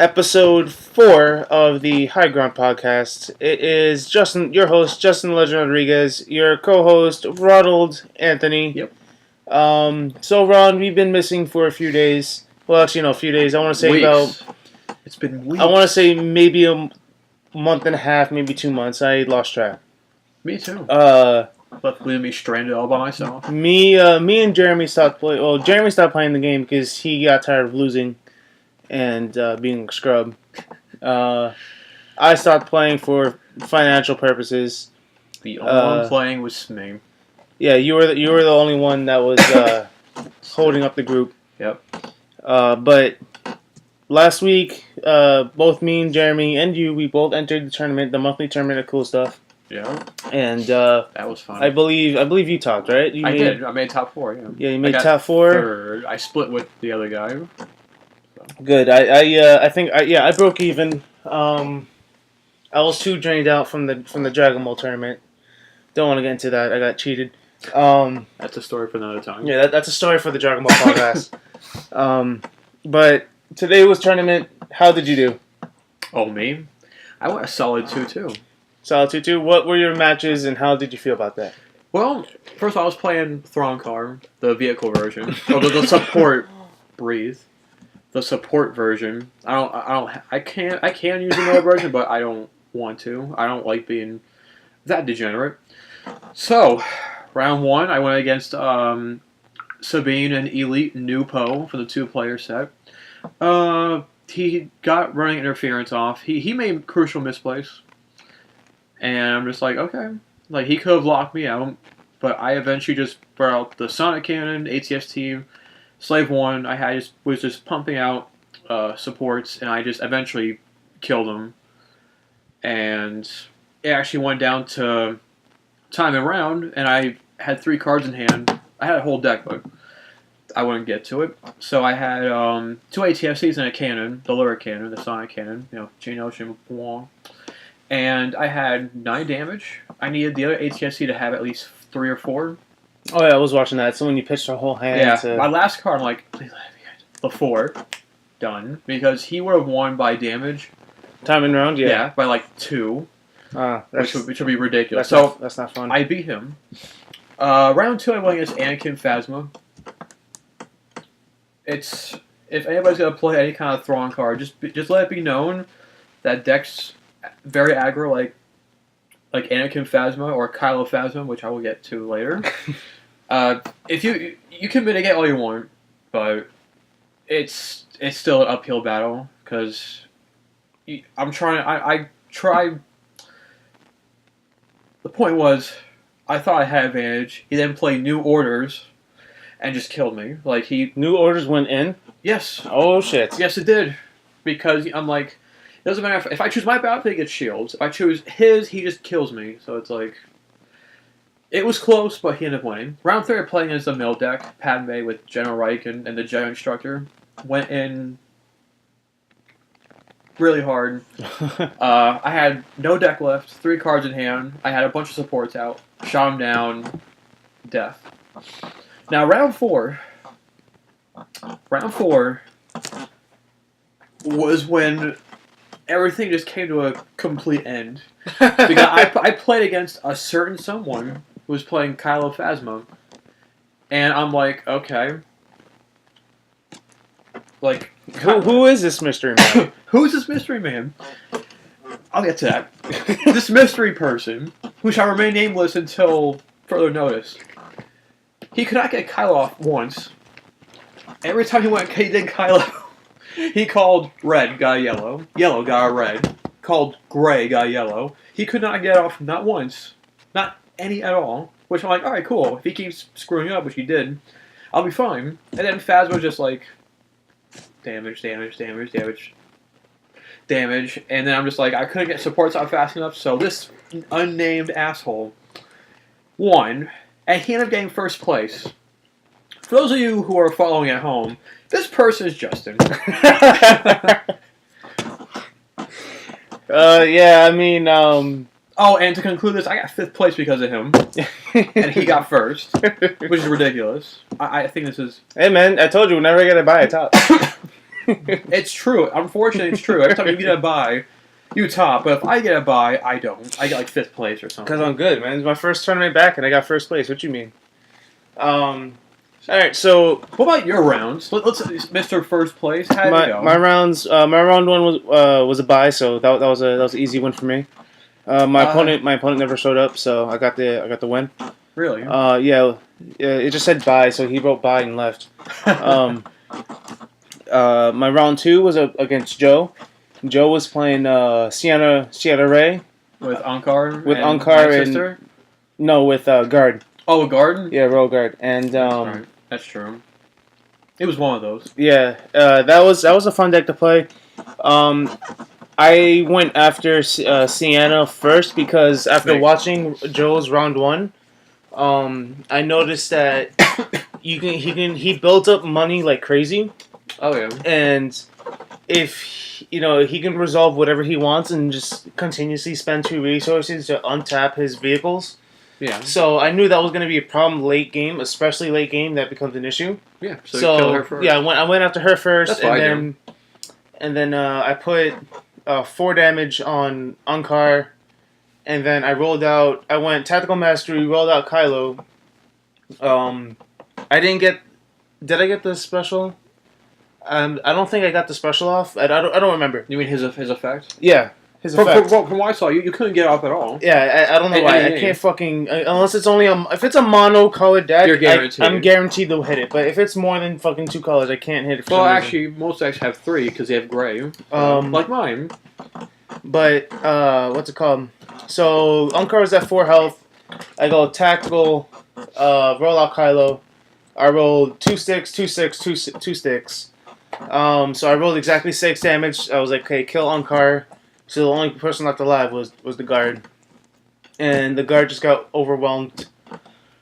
episode 4 of the High Ground podcast. It is Justin, your host, Justin Legend Rodriguez, your co-host, Ronald Anthony. Yep. So Ron, we've been missing for a few days. Well, actually, no, a few days. I want to say Weeks. It's been weeks. I want to say maybe a month and a half, maybe 2 months. I lost track. Me too. But leaving me stranded all by myself. me and Jeremy stopped playing. Well, Jeremy stopped playing the game because he got tired of losing and being a scrub. I stopped playing for financial purposes. The only one playing was me. Yeah, you were the only one that was holding up the group. Yep. But last week, both me and Jeremy and you, we both entered the tournament, the monthly tournament of cool stuff. Yeah. And that was fun. I believe you topped, right? I did. I made top 4. Yeah. Yeah, you made top 4. Third. I split with the other guy. So. Good. I think I broke even. I was too drained out from the Dragon Ball tournament. Don't want to get into that. I got cheated. That's a story for another time. Yeah, that's a story for the Dragon Ball podcast. But today was tournament. How did you do? Oh, me? I went a solid 2-2. Solid 2-2. What were your matches and how did you feel about that? Well, first of all, I was playing Thronkar, the vehicle version. The support Breathe. The support version. I can use another version, but I don't want to. I don't like being that degenerate. So, round 1, I went against Sabine and Elite Nupo for the 2-player set. He got running interference off. He made crucial misplays. And I'm just like, okay. Like, he could have locked me out, but I eventually just brought out the Sonic Cannon, ATS team, Slave 1. Was just pumping out supports, and I just eventually killed him. And it actually went down to time and round, and I had 3 cards in hand. I had a whole deck, but I wouldn't get to it. So I had 2 ATSCs and a cannon, the Lyric Cannon, the Sonic Cannon, Chain Ocean, Wong. And I had 9 damage. I needed the other ATSC to have at least 3 or 4. Oh yeah, I was watching that. So when you pitched a whole hand. Yeah, my last card, I'm like, please let me get the 4. Done. Because he would have won by damage. Time and round, yeah. Yeah, by like 2. Which would be ridiculous. That's not fun. I beat him. Round 2, I went against Anakin Phasma. If anybody's gonna play any kind of Thrawn card, just let it be known that deck's very aggro, like Anakin Phasma or Kylo Phasma, which I will get to later. If you can mitigate all you want, but it's still an uphill battle because I'm trying. I tried. The point was, I thought I had advantage. He then played New Orders, and just killed me. New Orders went in. Yes. Oh shit. Yes, it did. Because I'm like, it doesn't matter if I choose my battle, he gets shields. If I choose his, he just kills me. So it's like, it was close, but he ended up winning. Round 3, I played against the mill deck, Padme with General Reich and the Jedi Instructor. Went in really hard. I had no deck left, 3 cards in hand. I had a bunch of supports out. Shot him down. Death. Now, round 4 was when everything just came to a complete end. Because I played against a certain someone who was playing Kylo Phasma. And I'm like, okay. Like, who is this mystery man? Who's this mystery man? I'll get to that. This mystery person, who shall remain nameless until further notice. He could not get Kylo off once. Every time he did Kylo, he called red, got a yellow. Yellow, got a red. Called gray, got a yellow. He could not get off not once. Not any at all. Which I'm like, alright, cool. If he keeps screwing up, which he did, I'll be fine. And then Phasma was just like, damage. And then I'm just like, I couldn't get supports out fast enough, so this unnamed asshole won. And he ended up getting first place. For those of you who are following at home, this person is Justin. Yeah, I mean, Oh, and to conclude this, I got 5th place because of him. And he got first, which is ridiculous. I think this is... Hey, man, I told you, we're never going to buy a top. It's true. Unfortunately, it's true. Every time you get a bye, you top. But if I get a bye, I don't. I get like 5th place or something. Because I'm good, man. It's my first tournament back, and I got first place. What you mean? All right, so What about your rounds? Let's Mr. First Place. How did it go? my rounds, my round one was a bye, so that was an easy win for me. My opponent never showed up, so I got the win. Really? Yeah, it just said bye, so he wrote bye and left. My round two was against Joe. Joe was playing Sienna Ray With Ankar. with and Ankar my and sister? no with Guard. Oh, with Garden. Yeah, roll Guard and Right. That's true. It was one of those. yeah, that was a fun deck to play. I went after Sienna first because after watching Joe's round one, I noticed that he built up money like crazy. Oh yeah. And if he can resolve whatever he wants and just continuously spend 2 resources to untap his vehicles. Yeah. So I knew that was going to be a problem late game, especially late game. That becomes an issue. Yeah. So you killed her first. Yeah, I went after her first, That's what and then I put 4 damage on Ankar, and then I rolled out. I went tactical mastery, rolled out Kylo. I didn't get. Did I get the special? I don't think I got the special off. I don't remember. You mean his effect? Yeah, his effect. From what I saw, you couldn't get it off at all. Yeah, I don't know why. I can't fucking unless it's only if it's a mono colored deck. You're guaranteed. I'm guaranteed to hit it. But if it's more than fucking 2 colors, I can't hit it. For Well, some actually, most decks have 3 because they have gray. Like mine. But what's it called? So Ankar is at 4 health. I go tactical, roll out Kylo. I rolled 2 sticks, 2 6, 2 sticks. So I rolled exactly 6 damage. I was like, okay, kill Ankar. So the only person left alive was the guard, and the guard just got overwhelmed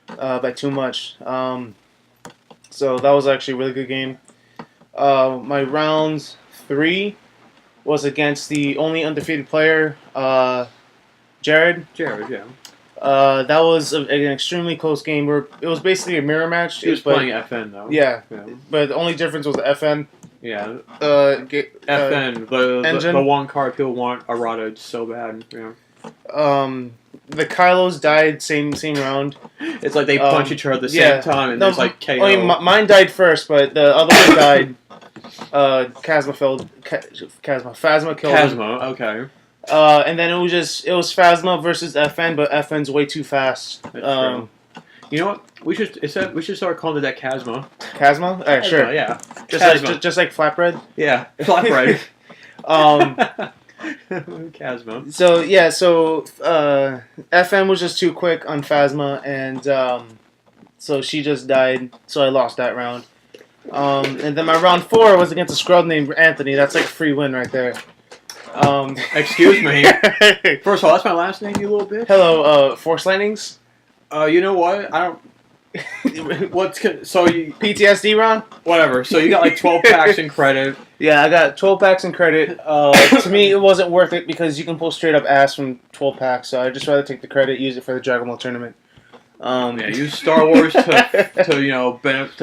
by too much. So that was actually a really good game. My round 3 was against the only undefeated player, Jared. Jared, yeah. That was an extremely close game. Where it was basically a mirror match. He was playing FN though. Yeah, but the only difference was the FN. Yeah. FN. The one card people want errata so bad. Yeah. The Kylos died same round. It's like they punch each other at the same time, and there's like KO. I mean, mine died first, but the other one died. Phasma killed him. Okay. And then it was Phasma versus FN, but FN's way too fast. That's true. You know what? We should start calling it that Chasma. Chasma? Alright, sure. Yeah. Just like flatbread? Yeah. Flatbread. Chasma. So FN was just too quick on Phasma, and so she just died, so I lost that round. And then my round 4 was against a scrub named Anthony. That's like a free win right there. Excuse me. First of all, that's my last name, you little bitch. Hello, Force Lightnings? You know what? I don't... So you... PTSD, Ron? Whatever. So you got like 12 packs in credit. Yeah, I got 12 packs in credit. To me, it wasn't worth it because you can pull straight up ass from 12 packs, so I'd just rather take the credit, use it for the Dragon Ball tournament. Yeah, use Star Wars to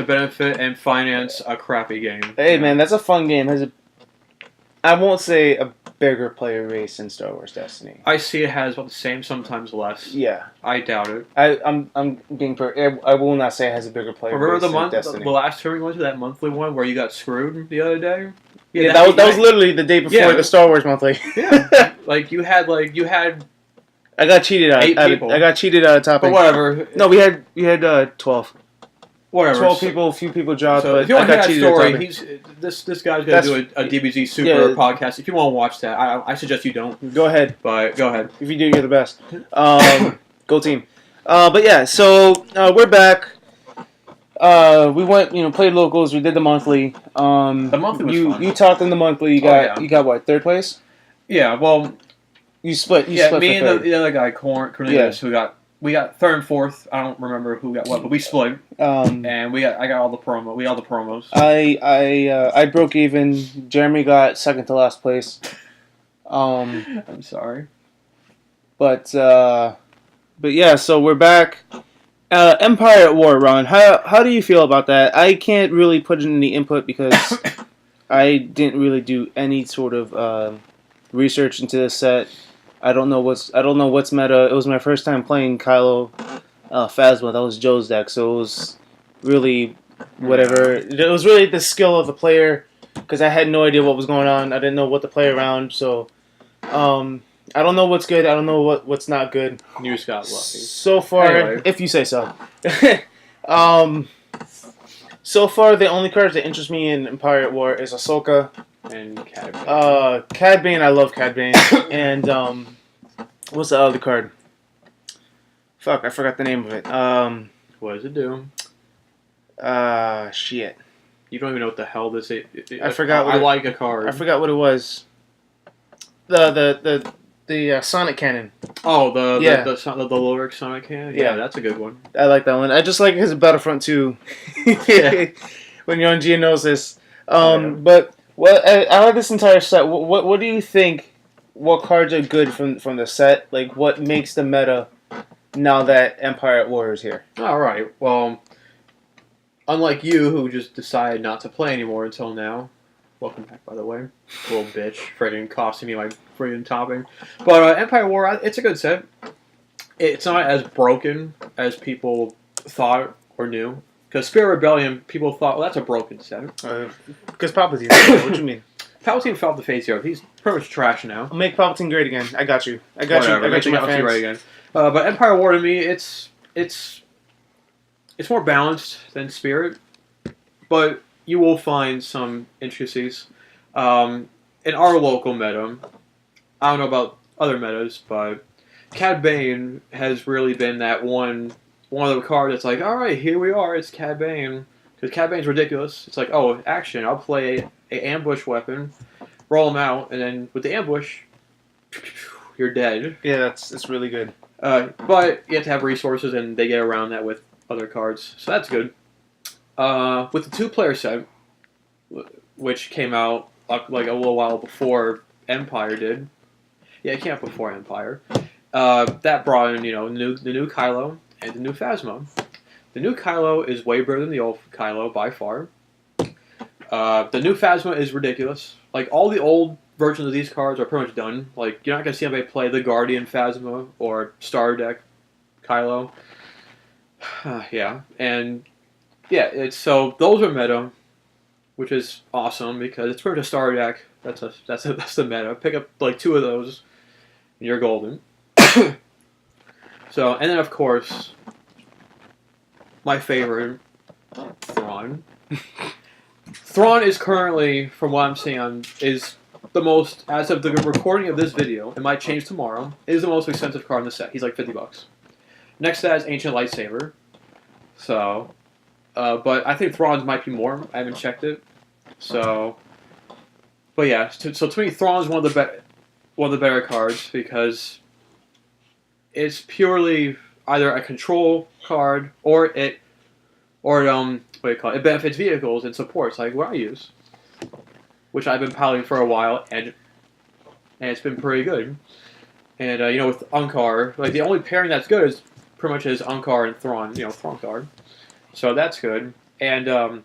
benefit and finance a crappy game. Hey, man, that's a fun game. I won't say a bigger player base than Star Wars Destiny. I see it has about the same, sometimes less. Yeah, I doubt it. I'm being I will not say it has a bigger player base than Destiny. The last tournament we went to, that monthly one where you got screwed the other day. Yeah, that was literally the day before the Star Wars monthly. Yeah, you had. I got cheated out. 8 people. I got cheated out of topic. But whatever. No, we had 12. Whatever. 12 people, a few people dropped. So but if you want I to hear that story, this guy's gonna do a DBZ Super podcast. If you want to watch that, I suggest you don't. Go ahead. But go ahead. If you do, you're the best. Go team. But yeah, so we're back. We went, played locals. We did the monthly. The monthly was fun. You talked in the monthly. You got what? 3rd place? Yeah. Well, you split. Me and the other guy, Cornelius, we got 3rd and 4th. I don't remember who got what, but we split. And I got all the promo. We all the promos. I broke even. Jeremy got 2nd to last place. I'm sorry. But yeah, so we're back. Empire at War, Ron. How do you feel about that? I can't really put in any input because I didn't really do any sort of research into this set. I don't know what's meta. It was my first time playing Kylo Phasma. That was Joe's deck, so it was really whatever. Yeah. It was really the skill of the player because I had no idea what was going on. I didn't know what to play around, so I don't know what's good. I don't know what's not good. You just got lucky. So far, Anyway. if you say so. So far, the only cards that interest me in Empire at War is Ahsoka. And Cad Bane. Cad Bane, I love Cad Bane. And what's the other card? Fuck, I forgot the name of it. What does it do? Shit. You don't even know what the hell this is. I forgot. I like a card. I forgot what it was. The Sonic Cannon. Oh, the Lyric Sonic Cannon? Yeah, that's a good one. I like that one. I just like his Battlefront 2. Yeah. When you're on Geonosis. But out of this entire set, what do you think? What cards are good from the set? Like, what makes the meta now that Empire at War is here? All right. Well, unlike you, who just decided not to play anymore until now. Welcome back, by the way. Little bitch. Friggin' costing me my friggin' topping. But Empire War, it's a good set. It's not as broken as people thought or knew. Because Spirit Rebellion, people thought, well, that's a broken set. Because Palpatine. What you mean? Palpatine fell off the face of the earth. He's pretty much trash now. I'll make Palpatine great again. I got you. I got you, my fans. Right again. But Empire War, to me, it's more balanced than Spirit. But you will find some intricacies. In our local meta, I don't know about other metas, but Cad Bane has really been that one of the cards that's like, all right, here we are, it's Cad Bane. Because Cad Bane's ridiculous. It's like, oh, action, I'll play a ambush weapon, roll him out, and then with the ambush, you're dead. Yeah, that's really good. But you have to have resources, and they get around that with other cards, so that's good. With the two-player set, which came out like a little while before Empire did. Yeah, it came out before Empire. That brought in, the new Kylo and the new Phasma. The new Kylo is way better than the old Kylo by far. The new Phasma is ridiculous. Like, all the old versions of these cards are pretty much done. Like, you're not going to see anybody play the Guardian Phasma or Star Deck Kylo. Yeah, and yeah, so those are meta, which is awesome because it's pretty much a Star Deck. That's the meta. Pick up like 2 of those, and you're golden. So, and then of course, my favorite, Thrawn. Thrawn is currently, from what I'm seeing, is the most, as of the recording of this video, it might change tomorrow, is the most expensive card in the set. He's like $50. Next to that is Ancient Lightsaber. So, but I think Thrawn's might be more. I haven't checked it. So, but yeah. So to me, Thrawn's one of the better cards because it's purely either a control card or what do you call it? It benefits vehicles and supports like what I use, which I've been piloting for a while, and it's been pretty good. And with Unkar, like the only pairing that's good is pretty much is Unkar and Thrawn. Thrawn card. So that's good. And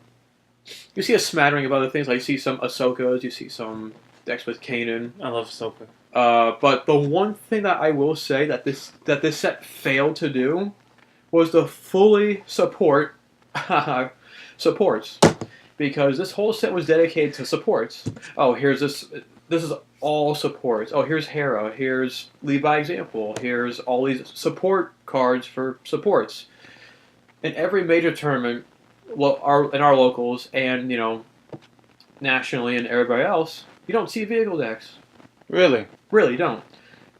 you see a smattering of other things. Like you see some Ahsokas, you see some decks with Kanan. I love Ahsoka. But the one thing that I will say that this set failed to do was to fully support supports. Because this whole set was dedicated to supports. Oh, here's this is all supports. Oh, here's Hera. Here's Lead by Example. Here's all these support cards for supports. In every major tournament, in our locals and nationally and everybody else, you don't see vehicle decks. Really? Really, you don't.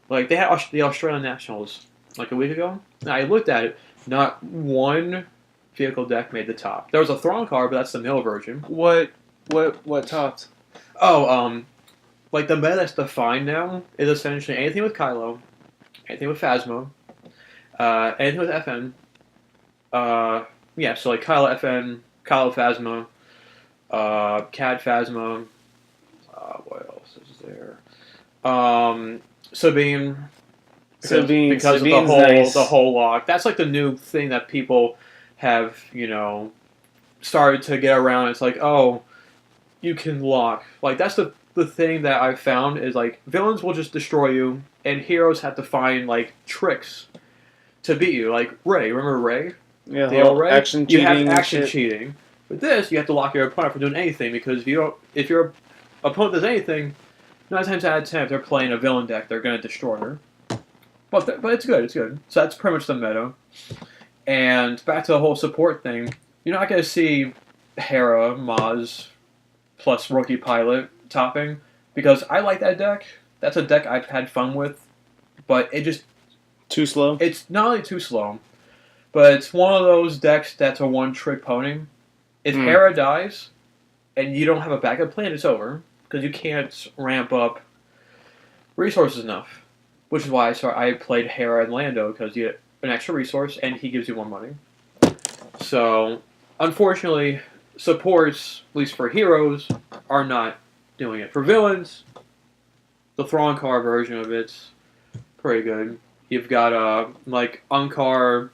Like they had the Australian Nationals like a week ago. And I looked at it. Not one vehicle deck made the top. There was a Thrawn card, but that's the mill version. What topped? Oh, like the meta that's defined now is essentially anything with Kylo, anything with Phasma, anything with FN. Yeah, so like Kylo FN, Kylo Phasma, Cad Phasma. What else is there? Sabine. Because Sabine's of the whole lock. That's like the new thing that people have, started to get around. It's like, oh, you can lock. Like that's the thing that I've found is like villains will just destroy you, and heroes have to find like tricks to beat you. Like Ray, remember Ray? Yeah, The old Ray. action You cheating. have and action shit. cheating. With this, you have to lock your opponent from doing anything because if your opponent does anything, 9 times out of 10, if they're playing a villain deck, they're gonna destroy her. But it's good. It's good. So that's pretty much the meta. And back to the whole support thing. You're not gonna see Hera, Maz, plus Rookie Pilot topping because I like that deck. That's a deck I've had fun with, but it just Too slow. it's not only too slow, but it's one of those decks that's a one-trick pony. If Hera dies and you don't have a backup plan, it's over because you can't ramp up resources enough. Which is why I played Hera and Lando because you get an extra resource and he gives you more money. So, unfortunately, supports, at least for heroes, are not doing it. For villains, the Thronkar version of it's pretty good. You've got like Unkar,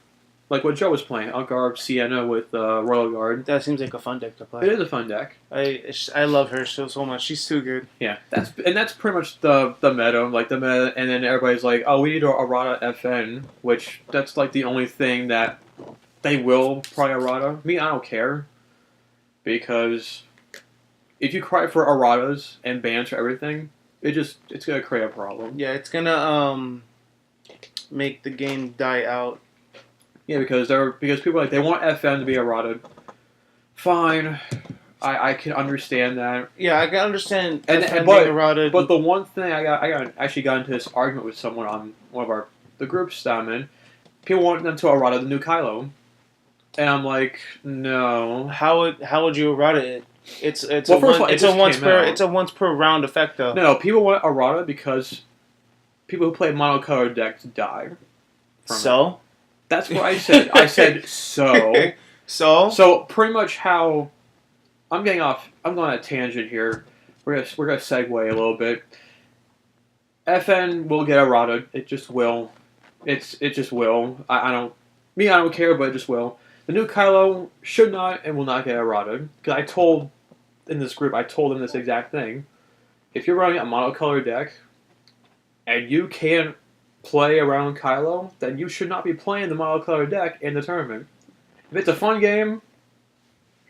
like what Joe was playing, Unkar Sienna with Royal Guard. That seems like a fun deck to It play. is a fun deck. I love her so much. She's too good. Yeah, that's pretty much the meta, like the meta, and then everybody's like, oh, we need a errata FN, which that's like the only thing that they will probably errata. Me, I don't care, because if you cry for erratas and bans for everything, it's gonna create a problem. Yeah, it's gonna make the game die out. Yeah, because people are like they want FN to be errata. Fine. I can understand that. Yeah, I can understand. But But the one thing I actually got into this argument with someone on one of the groups that I'm in. People want them to errata the new Kylo, and I'm like, no. how would you errata it? It's Well, first of all, it just came out. it's a once per round effect though. No, people want errata because people who play monocolored decks die. From it. So That's what I said. I said so. So pretty much how I'm getting off. I'm going on a tangent here. We're gonna segue a little bit. FN will get errata. It just will. It just will. I don't care, but it just will. The new Kylo should not and will not get errata. Because I told in this group, I told them this exact thing. If you're running a monocolored deck and you can't play around Kylo, then you should not be playing the monocolored deck in the tournament. If it's a fun game,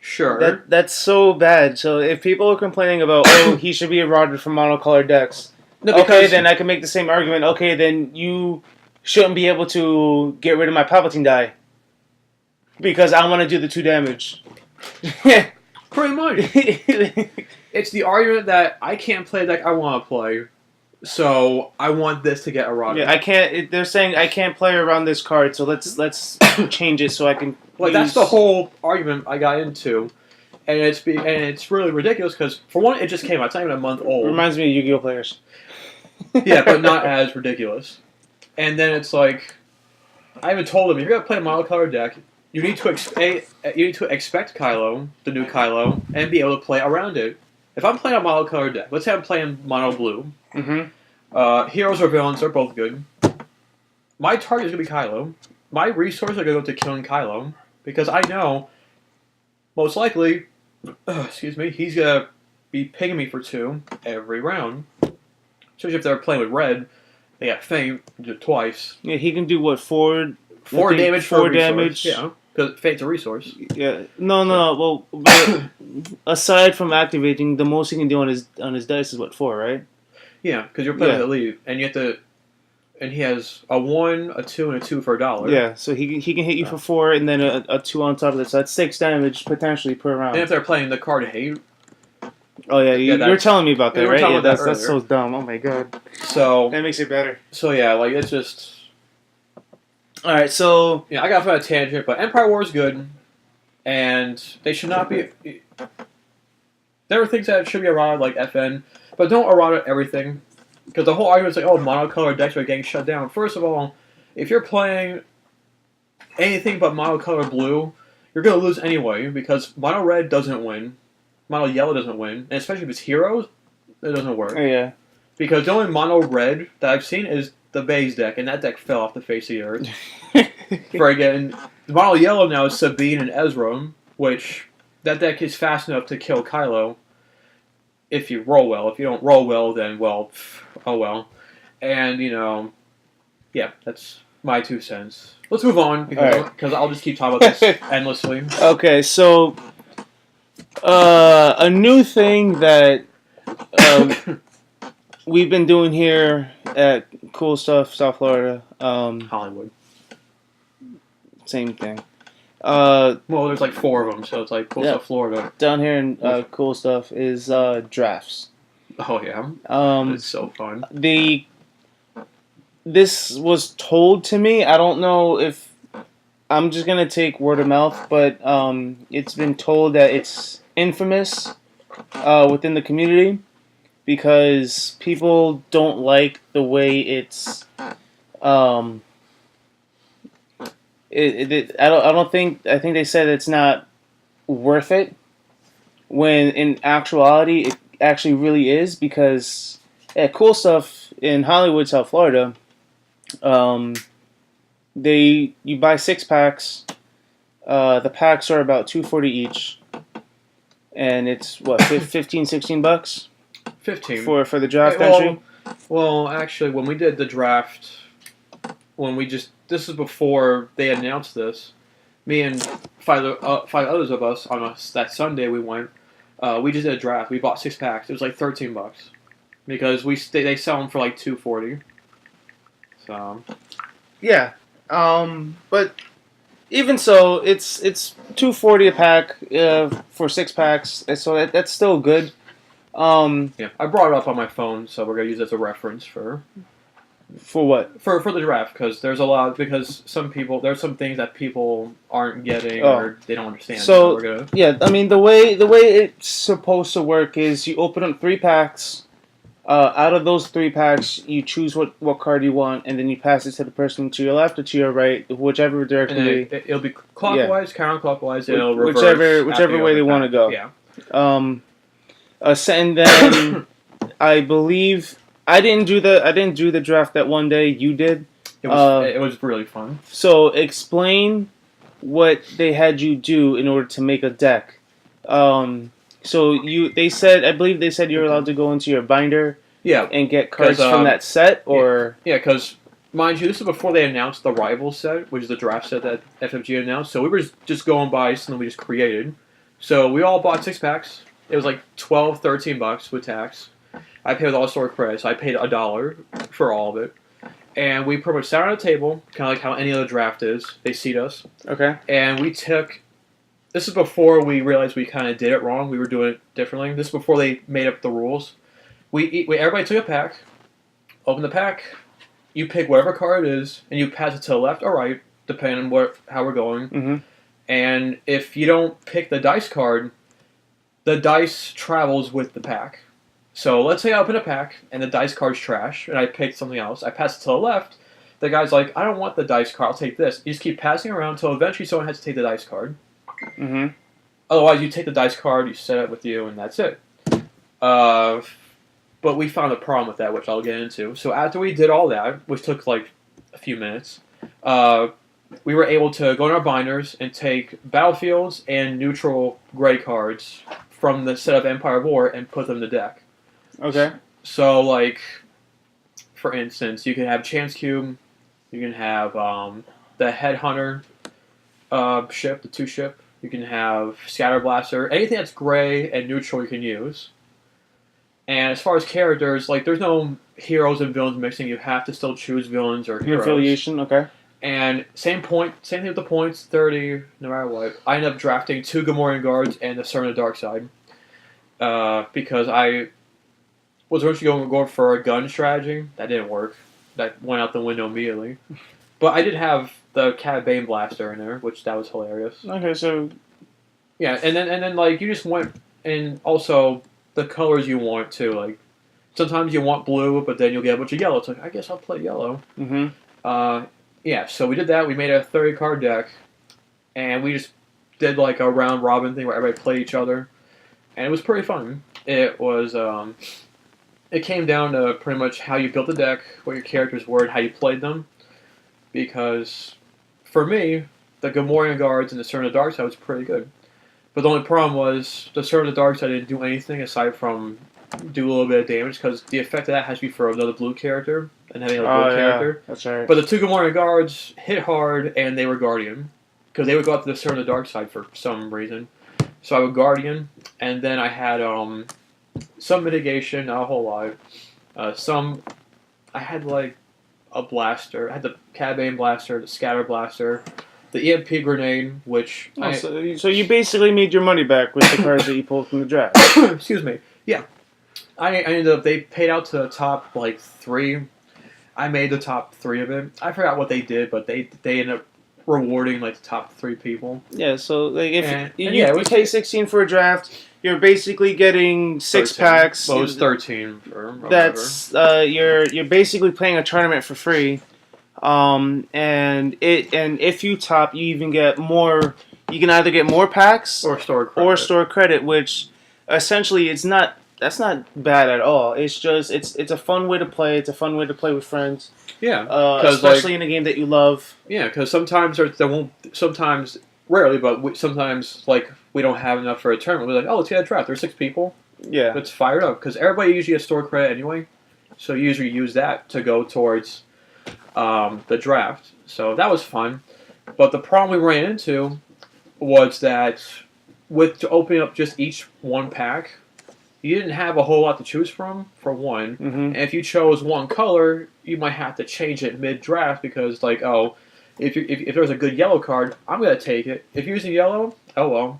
sure. That's so bad. So if people are complaining about he should be errated from monocolored decks, okay, then I can make the same argument. Okay, then you shouldn't be able to get rid of my Palpatine die because I want to do the 2 damage. Pretty much. It's the argument that I can't play the deck I want to play. So I want this to get errata. Yeah, I can't. They're saying I can't play around this card, so let's change it so I can. Like that's the whole argument I got into, and it's really ridiculous because for one, it just came out. It's not even a month old. Reminds me of Yu-Gi-Oh players. Yeah, but not as ridiculous. And then it's like, I even told them if you're gonna play a monocolored deck, you need to expect Kylo, the new Kylo, and be able to play around it. If I'm playing a monocolored deck, let's say I'm playing mono blue. Mm-hmm. Heroes or villains are both good. My target is going to be Kylo. My resources are going to go to killing Kylo. Because I know, most likely, he's going to be pinging me for 2 every round. Especially if they're playing with red. They got Feint, do it twice. Yeah, he can do what, 4 damage for 4 a damage. Yeah, because Feint's a resource. Yeah. No. Well, but aside from activating, the most he can do on his dice is what, 4, right? Yeah, because you're playing with a lead, and you have to. And he has a 1, a 2, and a 2 for $1. Yeah, so he can hit you for 4, and then a 2 on top of that. So that's 6 damage potentially per round. And if they're playing the card Hate. Oh yeah, you were telling me about that, right? Yeah, that's so dumb. Oh my god. So that makes it better. So yeah, like it's just. All right, so yeah, I got off on a tangent, but Empire War is good, and they should not be. There are things that should be errata like FN, but don't errata everything, because the whole argument is like, oh, monocolored decks are getting shut down. First of all, if you're playing anything but monocolored blue, you're gonna lose anyway because mono red doesn't win, mono yellow doesn't win, and especially if it's heroes, it doesn't work. Oh, yeah. Because the only mono red that I've seen is the Baze deck, and that deck fell off the face of the earth. For again, the mono yellow now is Sabine and Ezra, which that deck is fast enough to kill Kylo. if you roll well. If you don't roll well, then well, oh well. And yeah, that's my 2 cents. Let's move on because I'll just keep talking about this endlessly. Okay, so a new thing that we've been doing here at Cool Stuff South Florida. Hollywood. Same thing. Well, there's like 4 of them, so it's like Cool Stuff Florida. Down here in Cool Stuff is drafts. Oh yeah, it's so fun. This was told to me. I don't know if I'm just gonna take word of mouth, but it's been told that it's infamous within the community because people don't like the way it's. I don't think. I think they said it's not worth it. When in actuality, it actually really is because Cool Stuff in Hollywood, South Florida. You buy 6 packs. The packs are about $2.40 each, and it's what $15-$16 $15 for the draft entry. Well, actually, when we did the draft, this is before they announced this. Me and five others of us on that Sunday we went. We just did a draft. We bought 6 packs. It was like $13 because they sell them for like $2.40. So yeah, but even so, it's $2.40 a pack for 6 packs. So that's still good. Yeah, I brought it up on my phone, so we're gonna use it as a reference for what? For the draft, because there's there's some things that people aren't getting or they don't understand. So yeah, I mean the way it's supposed to work is you open up 3 packs. Out of those 3 packs, you choose what card you want, and then you pass it to the person to your left or to your right, whichever direction it'll be clockwise, counterclockwise, and it'll reverse whichever way they want to go. Yeah. And then I believe I didn't do the draft that one day. You did. It was really fun. So explain what they had you do in order to make a deck. So I believe they said you were allowed to go into your binder. Yeah. And get cards from that set, or yeah, because mind you, this is before they announced the rival set, which is the draft set that FFG announced. So we were just going by something we just created. So we all bought 6 packs. It was like $13 with tax. I paid with all store credit, so I paid $1 for all of it. And we pretty much sat on a table, kind of like how any other draft is. They seat us. Okay. And we took. This is before we realized we kind of did it wrong. We were doing it differently. This is before they made up the rules. Everybody took a pack, open the pack, you pick whatever card it is, and you pass it to the left or right, depending on how we're going. Mm-hmm. And if you don't pick the dice card, the dice travels with the pack. So let's say I open a pack, and the dice card's trash, and I pick something else. I pass it to the left. The guy's like, I don't want the dice card, I'll take this. You just keep passing around until eventually someone has to take the dice card. Mm-hmm. Otherwise, you take the dice card, you set it with you, and that's it. But we found a problem with that, which I'll get into. So after we did all that, which took like a few minutes, we were able to go in our binders and take battlefields and neutral gray cards from the set of Empire of War and put them in the deck. Okay. So, like, for instance, you can have Chance Cube, you can have the Headhunter ship, the 2-ship. You can have Scatter Blaster. Anything that's gray and neutral you can use. And as far as characters, like, there's no heroes and villains mixing. You have to still choose villains or heroes. Affiliation, okay. And same thing with the points, 30, no matter what. I ended up drafting 2 Gamorrean Guards and the Servant of the Dark Side. Because I was originally going for a gun strategy. That didn't work. That went out the window immediately. But I did have the Cat Bane Blaster in there, which that was hilarious. Okay, so yeah, and then like you just went, and also the colors you want too. Like sometimes you want blue, but then you'll get a bunch of yellow. It's like I guess I'll play yellow. Mm-hmm. Yeah, so we did that. We made a 30-card deck, and we just did like a round robin thing where everybody played each other, and it was pretty fun. It was. It came down to pretty much how you built the deck, what your characters were, and how you played them. Because, for me, the Gamorrean Guards and the Servant of the Dark Side was pretty good. But the only problem was, the Servant of the Dark Side didn't do anything aside from do a little bit of damage because the effect of that has to be for another blue character and having a blue Oh, yeah. character. That's right. But the two Gamorrean guards hit hard and they were Guardian because they would go after the Sir of the Dark Side for some reason. So I would Guardian, and then I had some mitigation, not a whole lot. I had like a blaster. I had the Cadbane blaster, the Scatter blaster, the EMP grenade, which so you basically made your money back with the cards that you pulled from the draft. excuse me. Yeah, I ended up. They paid out to the top like 3. I made the top 3 of it. I forgot what they did, but they ended up rewarding like the top 3 people. Yeah, so like if you it was pay 16 for a draft, you're basically getting 6 13. packs. Well, it was 13 for That's you're basically playing a tournament for free. And if you top, you even get more. You can either get more packs or store credit, which essentially that's not bad at all. It's just it's a fun way to play. It's a fun way to play with friends. Yeah, especially in a game that you love. Yeah, because sometimes there won't. Sometimes, rarely, but sometimes like we don't have enough for a tournament. We're like, oh, let's get a draft. There's 6 people. Yeah, let's fire it up because everybody usually has store credit anyway, so you usually use that to go towards the draft. So that was fun. But the problem we ran into was that with opening up just each one pack, you didn't have a whole lot to choose from, for one. Mm-hmm. And if you chose one color, you might have to change it mid-draft because, like, oh, if there's a good yellow card, I'm going to take it. If you're using yellow, oh well.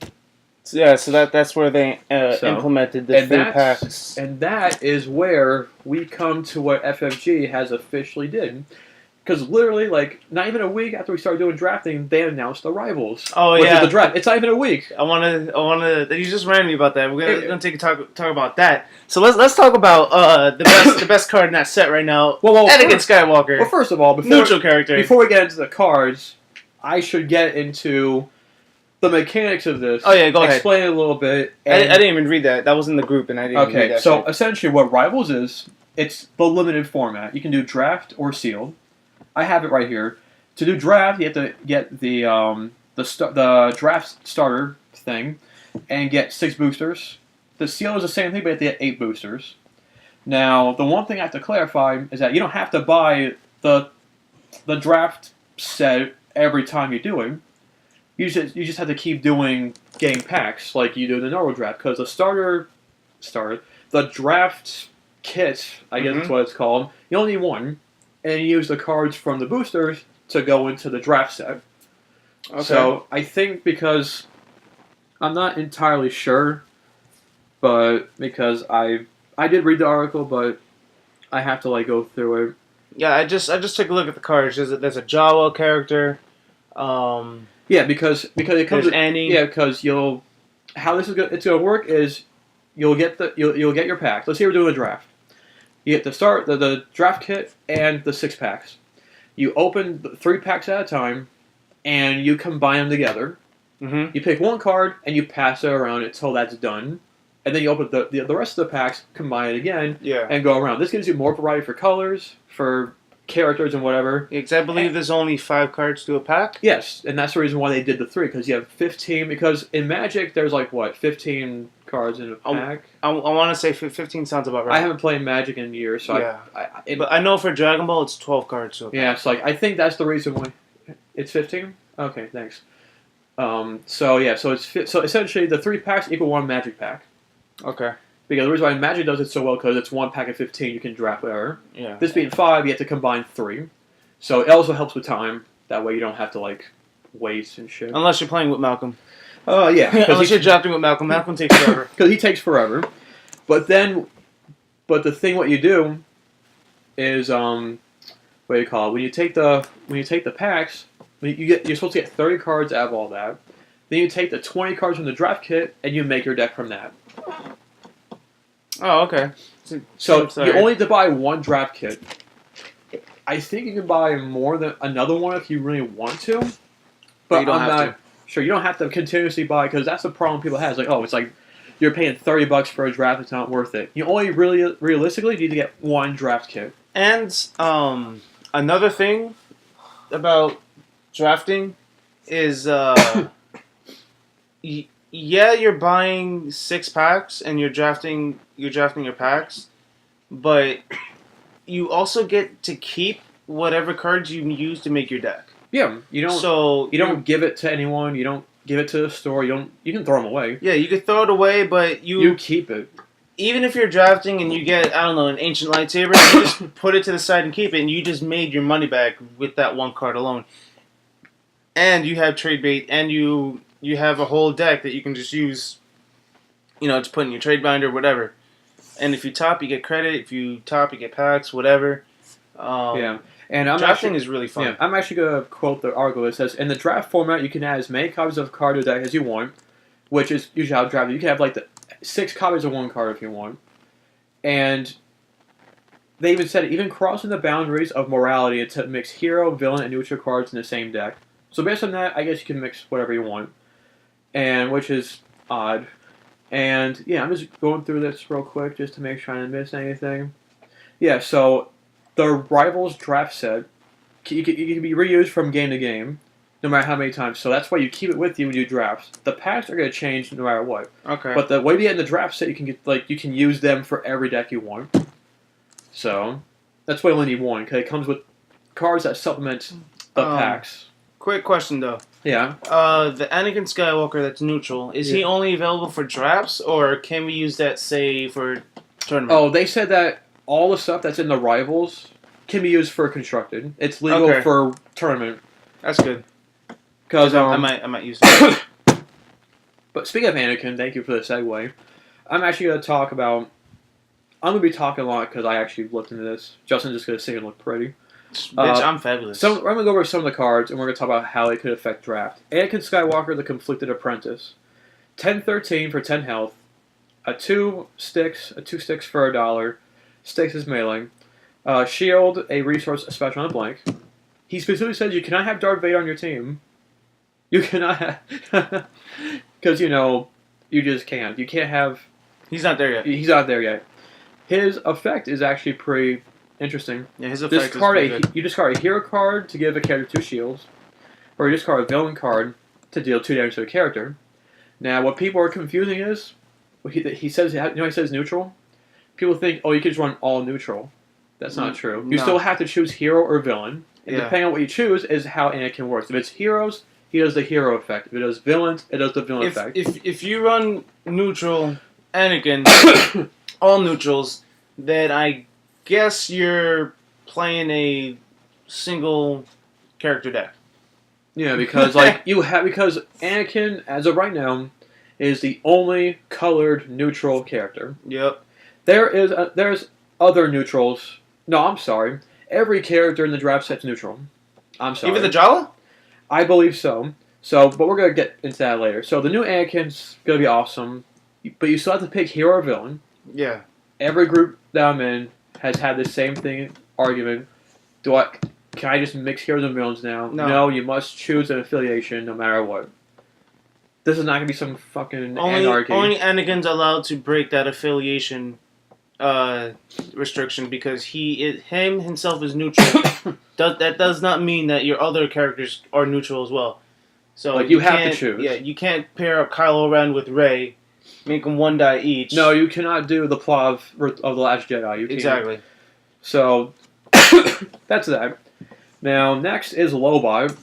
Yeah, so that's where they implemented the free packs. And that is where we come to what FFG has officially did. Because literally, like, not even a week after we started doing drafting, they announced the rivals. Oh, which yeah. is the draft. It's not even a week. I wanna. You just reminded me about that. We're gonna take a talk about that. So let's talk about the best card in that set right now. Well, Anakin Skywalker. Well, first of all, neutral character. Before we get into the cards, I should get into the mechanics of this. Oh yeah, go ahead. Explain it a little bit. I didn't even read that. That was in the group, and I didn't. Read that so shit. Essentially, what Rivals is, it's the limited format. You can do draft or sealed. I have it right here. To do draft, you have to get the draft starter thing and get 6 boosters. The seal is the same thing, but you have to get 8 boosters. Now, the one thing I have to clarify is that you don't have to buy the draft set every time you do it. You just have to keep getting packs like you do in the normal draft, because the draft kit, I guess that's what it's called, you only need 1. And you use the cards from the boosters to go into the draft set. Okay. So I think because I'm not entirely sure, but because I did read the article, but I have to like go through it. Yeah, I just took a look at the cards. There's a Jawa character. Yeah, because it comes. Annie. Yeah, because how it's gonna work is you'll get your pack. Let's say we're doing a draft. You get the draft kit and the 6 packs. You open 3 packs at a time, and you combine them together. Mm-hmm. You pick one card, and you pass it around until that's done. And then you open the rest of the packs, combine it again, and go around. This gives you more variety for colors, for characters, and whatever. Because I believe there's only 5 cards to a pack? Yes, and that's the reason why they did the 3, because you have 15, because in Magic, there's 15 cards in a pack? I want to say 15 sounds about right. I haven't played Magic in years, so yeah. But I know for Dragon Ball, it's 12 cards. So yeah, it's I think that's the reason why it's 15. Okay, thanks. So essentially the 3 packs equal 1 Magic pack. Okay. Because the reason why Magic does it so well, because it's 1 pack of 15, you can draft whatever. Yeah. This being 5, you have to combine 3. So it also helps with time. That way you don't have to wait and shit. Unless you're playing with Malcolm. Yeah. Unless you're drafting with Malcolm. Malcolm takes forever. Because he takes forever. But the thing what you do is what do you call it? When you take the packs, you're supposed to get 30 cards out of all that. Then you take the 20 cards from the draft kit and you make your deck from that. Oh, okay. So you only have to buy 1 draft kit. I think you can buy more than another one if you really want to. But you don't I'm have not sure. You don't have to continuously buy, because that's the problem people have. It's like you're paying $30 for a draft. It's not worth it. You only realistically need to get 1 draft kit. And another thing about drafting is yeah, you're buying 6 packs and you're drafting your packs, but you also get to keep whatever cards you use to make your deck. Yeah, you don't give it to anyone. You don't give it to the store. You can throw them away. Yeah, you could throw it away, but You keep it. even if you're drafting and you get, I don't know, an ancient lightsaber, you just put it to the side and keep it, and you just made your money back with that one card alone. And you have trade bait, and you have a whole deck that you can just use, to put in your trade binder, whatever. And if you top, you get credit. If you top, you get packs, whatever. Yeah. And drafting is really fun. Yeah, I'm actually going to quote the article. It says, in the draft format, you can add as many copies of a card to a deck as you want, which is usually how draft. You can have like the 6 copies of one card if you want. And they even said, even crossing the boundaries of morality to mix hero, villain, and neutral cards in the same deck. So based on that, I guess you can mix whatever you want, and which is odd. And yeah, I'm just going through this real quick just to make sure I didn't miss anything. Yeah, so the Rivals draft set can be reused from game to game, no matter how many times. So that's why you keep it with you when you draft. The packs are going to change no matter what. Okay. But the way you get in the draft set, you can use them for every deck you want. So that's why you only need one, because it comes with cards that supplement the packs. Quick question though. Yeah. The Anakin Skywalker that's neutral, is he only available for drafts, or can we use that, say, for tournament? Oh, they said that all the stuff that's in the Rivals can be used for constructed. It's legal for tournament. That's good. Because I might use it. But speaking of Anakin, thank you for the segue. I'm actually going to talk about. I'm going to be talking a lot because I actually looked into this. Justin's just going to say it look pretty. Bitch, I'm fabulous. So I'm going to go over some of the cards, and we're going to talk about how they could affect draft. Anakin Skywalker, the Conflicted Apprentice. 10-13 for 10 health. A 2 sticks for $1. Sticks is melee. Shield, a resource special on a blank. He specifically says you cannot have Darth Vader on your team. You cannot have... Because, you just can't. You can't have... He's not there yet. He's not there yet. His effect is actually pretty interesting. Yeah, his effect is pretty good. You discard a hero card to give a character 2 shields, or you discard a villain card to deal 2 damage to a character. Now, what people are confusing is, he says, he says neutral? People think, you can just run all neutral. That's not true. You still have to choose hero or villain, and depending on what you choose is how Anakin works. If it's heroes, he does the hero effect. If it does villains, it does the villain effect. If you run neutral Anakin, all neutrals, then I guess you're playing a single character deck. Yeah, because because Anakin, as of right now, is the only colored neutral character. Yep. There's other neutrals. No, I'm sorry. Every character in the draft set's neutral. I'm sorry. Even the Jawa? I believe so. But we're gonna get into that later. So the new Anakin's gonna be awesome, but you still have to pick hero or villain. Yeah. Every group that I'm in has had the same argument. Can I just mix heroes and villains now? No, you must choose an affiliation no matter what. This is not gonna be some fucking anarchy. Only Anakin's allowed to break that affiliation restriction because himself is neutral. That does not mean that your other characters are neutral as well. So you have to choose. Yeah, you can't pair up Kylo Ren with Rey, make them 1 die each. No, you cannot do the plot of the Last Jedi. You can't. Exactly. So that's that. Now next is Lobot,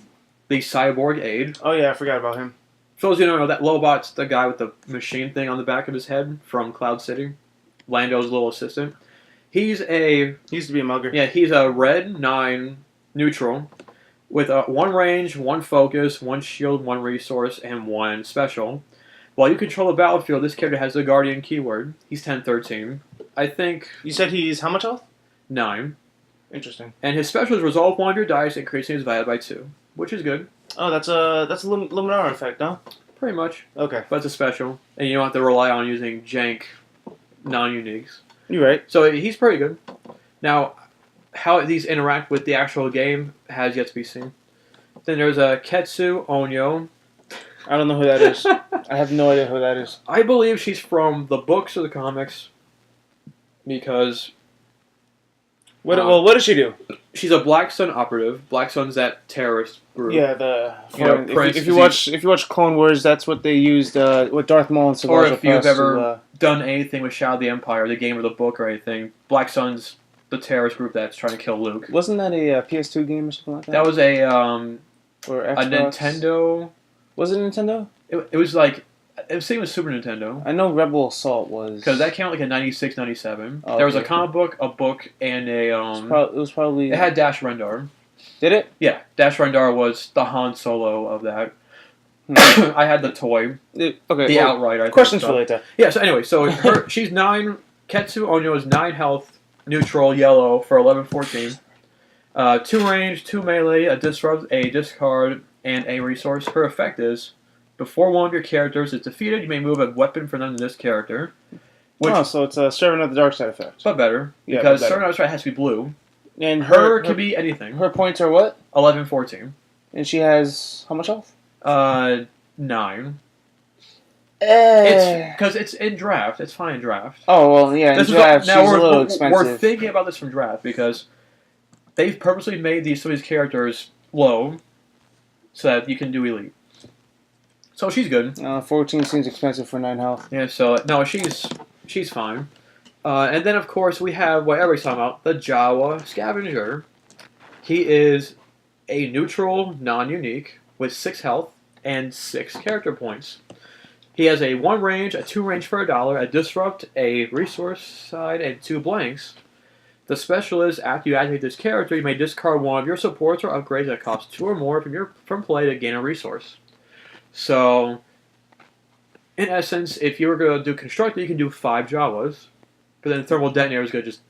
the cyborg aide. Oh yeah, I forgot about him. For those of you who don't know, that Lobot's the guy with the machine thing on the back of his head from Cloud City. Lando's little assistant. He used to be a mugger. Yeah, he's a red 9 neutral with 1 range, 1 focus, 1 shield, 1 resource, and 1 special. While you control the battlefield, this character has the Guardian keyword. He's 10-13. I think... You said he's how much health? 9. Interesting. And his special is resolve 1 of your dice, increasing his value by 2, which is good. Oh, that's a Luminara effect, huh? Pretty much. Okay. But it's a special, and you don't have to rely on using jank non-uniques. You're right. So he's pretty good. Now, how these interact with the actual game has yet to be seen. Then there's a Ketsu Onyo. I don't know who that is. I have no idea who that is. I believe she's from the books or the comics. Because... What does she do? she's a Black Sun operative. Black Sun's that terrorist group. Yeah, Prince. if you watch Clone Wars, that's what they used with Darth Maul and Savage Or if you've Opress ever done anything with Shadow of the Empire, the game or the book or anything, Black Sun's the terrorist group that's trying to kill Luke. Wasn't that a PS2 game or something like that? That was a Nintendo. Was it Nintendo? It was like it was same with Super Nintendo. I know Rebel Assault was Because that came out like in 96, 97. Oh, there was a okay. comic book, a book, and a It was probably. It had Dash Rendar. Did it? Yeah, Dash Rendar was the Han Solo of that. I had the toy. Okay. Outright. I think, Questions so. for later. Yeah. So anyway, she's 9. Ketsu Onyo is 9 health, neutral, yellow for 11-14. 2 range, 2 melee, a disrupt, a discard, and a resource. Her effect is before one of your characters is defeated, you may move a weapon from them to this character. So it's a Servant of the Dark Side effect. But better. Yeah, because but better. Servant of the Dark Side has to be blue. And her can be anything. Her points are what? 11-14. And she has how much health? 9. Because it's in draft. It's fine in draft. Oh, well, yeah, in draft, she's a little expensive. We're thinking about this from draft because they've purposely made some of these characters low so that you can do elite. So she's good. 14 seems expensive for 9 health. Yeah, so, no, she's fine. And then, of course, we have what everybody's talking about, the Jawa Scavenger. He is a neutral, non-unique, with 6 health and 6 character points. He has a 1 range, a 2 range for $1, a disrupt, a resource side, and 2 blanks. The special is, after you activate this character, you may discard one of your supports or upgrades that cost 2 or more from play to gain a resource. So, in essence, if you were going to do Constructor, you can do 5 Jawas. But then Thermal Detonator is going to just...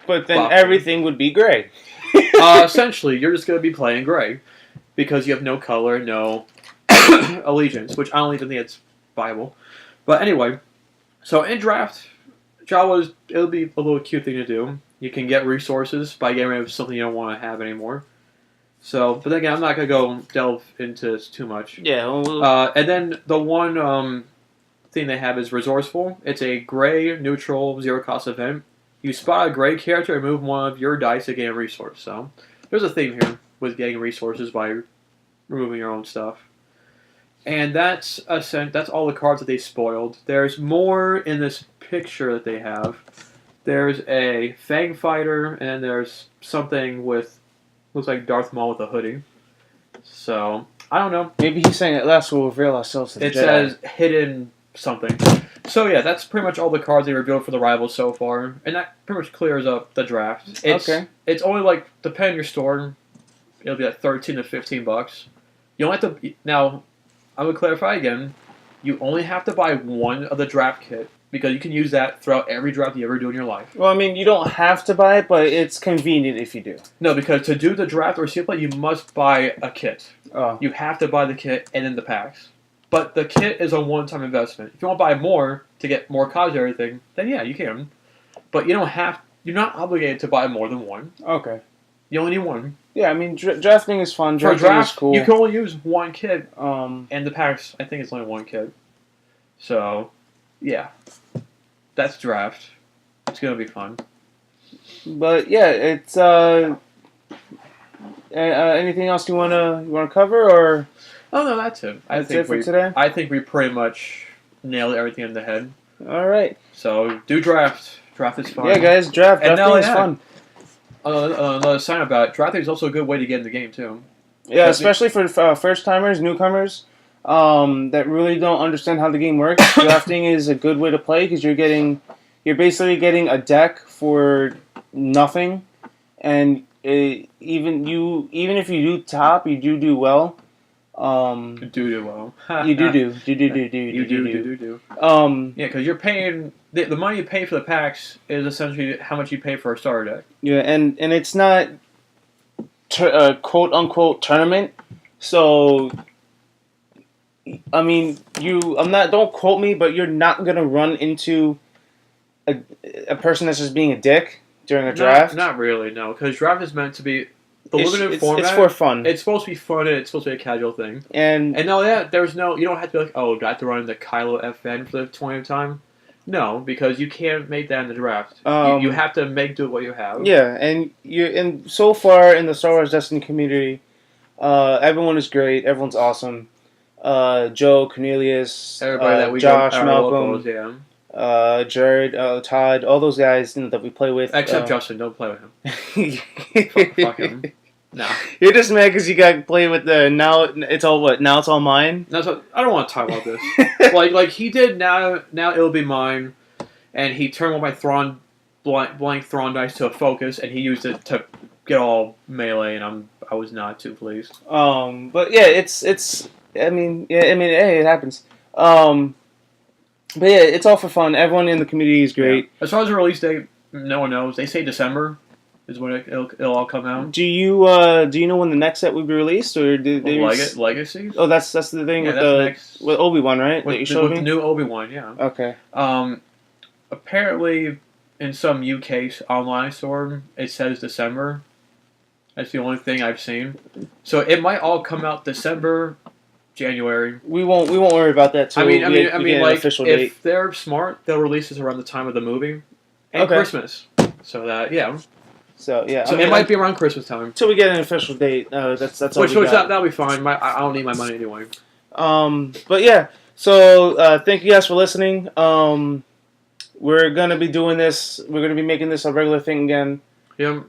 But then everything would be gray. Essentially, you're just going to be playing gray. Because you have no color, no allegiance, which I don't even think it's viable. But anyway, so in draft, Jawas, it'll be a little cute thing to do. You can get resources by getting rid of something you don't want to have anymore. So, but then again, I'm not going to go delve into this too much. Yeah. And then the one thing they have is Resourceful. It's a gray, neutral, zero-cost event. You spot a gray character and move one of your dice to gain a resource. So, there's a theme here with getting resources by removing your own stuff. And that's all the cards that they spoiled. There's more in this picture that they have. There's a Fang Fighter, and there's something with... looks like Darth Maul with a hoodie. So, I don't know. Maybe he's saying at last we'll reveal ourselves to the Jedi. It says hidden something. So yeah, that's pretty much all the cards they revealed for the Rivals so far. And that pretty much clears up the draft. It's only like, depending on your store, it'll be like $13 to $15. You don't have to... Now, I would clarify again. You only have to buy one of the draft kit. Because you can use that throughout every draft you ever do in your life. Well, I mean, you don't have to buy it, but it's convenient if you do. No, because to do the draft or seal play, you must buy a kit. Oh. You have to buy the kit and then the packs. But the kit is a one-time investment. If you want to buy more to get more cards and everything, then yeah, you can. But you don't have... You're not obligated to buy more than one. Okay. You only need one. Yeah, I mean, drafting is fun. For a draft, is cool. you can only use one kit. And the packs, I think it's only one kit. So, yeah. That's draft. It's gonna be fun. But yeah, it's anything else you wanna cover or? Oh no, that's it. That's it for today. I think we pretty much nailed everything in the head. All right. So do draft. Draft is fun. Yeah, guys, drafting is fun. Another sign about it, drafting is also a good way to get in the game too. Yeah, especially for first timers, newcomers. That really don't understand how the game works. Drafting is a good way to play because you're basically getting a deck for nothing, and even if you do top, you do well. You do well. You do. Yeah, because you're paying the money you pay for the packs is essentially how much you pay for a starter deck. Yeah, and it's not a quote unquote tournament, so. I mean, don't quote me, but you're not gonna run into a person that's just being a dick during a draft. Not really, no, because draft is meant to be the limited format. It's for fun. It's supposed to be fun and it's supposed to be a casual thing. And no, yeah, you don't have to be like, oh, do I have to run into Kylo FN for the 20th time? No, because you can't make that in the draft. You have to make do what you have. Yeah, and so far in the Star Wars Destiny community, everyone is great. Everyone's awesome. Joe, Cornelius, Everybody that we Josh, go, our Malcolm, locals, yeah. Jared, Todd, all those guys that we play with. Except Justin, don't play with him. Fuck him. No. You're just mad because you got to play with the now. It's all what? Now it's all mine. I don't want to talk about this. like he did now it'll be mine, and he turned one of my Thrawn blank Thrawn dice to a focus, and he used it to get all melee, and I was not too pleased. But yeah, it's. I mean, hey, it happens. But yeah, it's all for fun. Everyone in the community is great. Yeah. As far as the release date, no one knows. They say December is when it'll all come out. Do you know when the next set will be released, or did they Legacy? Oh, that's the thing with Obi-Wan, right? That you showed me? The new Obi-Wan, yeah. Okay. Apparently, in some UK online store, it says December. That's the only thing I've seen. So it might all come out December, January. We won't worry about that too. I mean, like official if date. they're smart, they'll release this around the time of the movie and Christmas. So that So yeah. So it might be around Christmas time. Until we get an official date. That's all. Which that'll be fine. I don't need my money anyway. But yeah. So thank you guys for listening. We're gonna be doing this. We're gonna be making this a regular thing again. Yeah.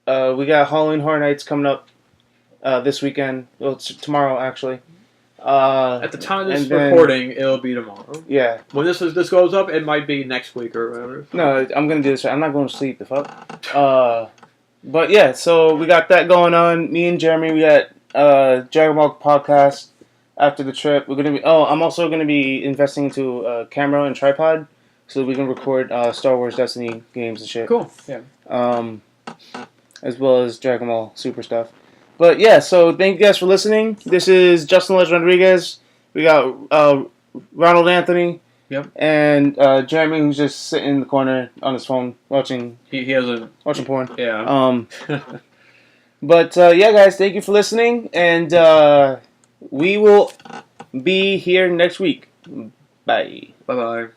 We got Halloween Horror Nights coming up this weekend. Well, it's tomorrow actually. At the time of this recording, it'll be tomorrow. Yeah. When this goes up, it might be next week or whatever. No, I'm gonna do this. I'm not going to sleep. The fuck. But yeah, so we got that going on. Me and Jeremy, we got Dragon Ball podcast after the trip. We're gonna be. Oh, I'm also gonna be investing into a camera and tripod so we can record Star Wars Destiny games and shit. Cool. Yeah. As well as Dragon Ball Super stuff. But yeah, so thank you guys for listening. This is Justin Les Rodriguez. We got Ronald Anthony. Yep. And Jeremy, who's just sitting in the corner on his phone watching. Watching porn. Yeah. But yeah, guys, thank you for listening, and we will be here next week. Bye. Bye.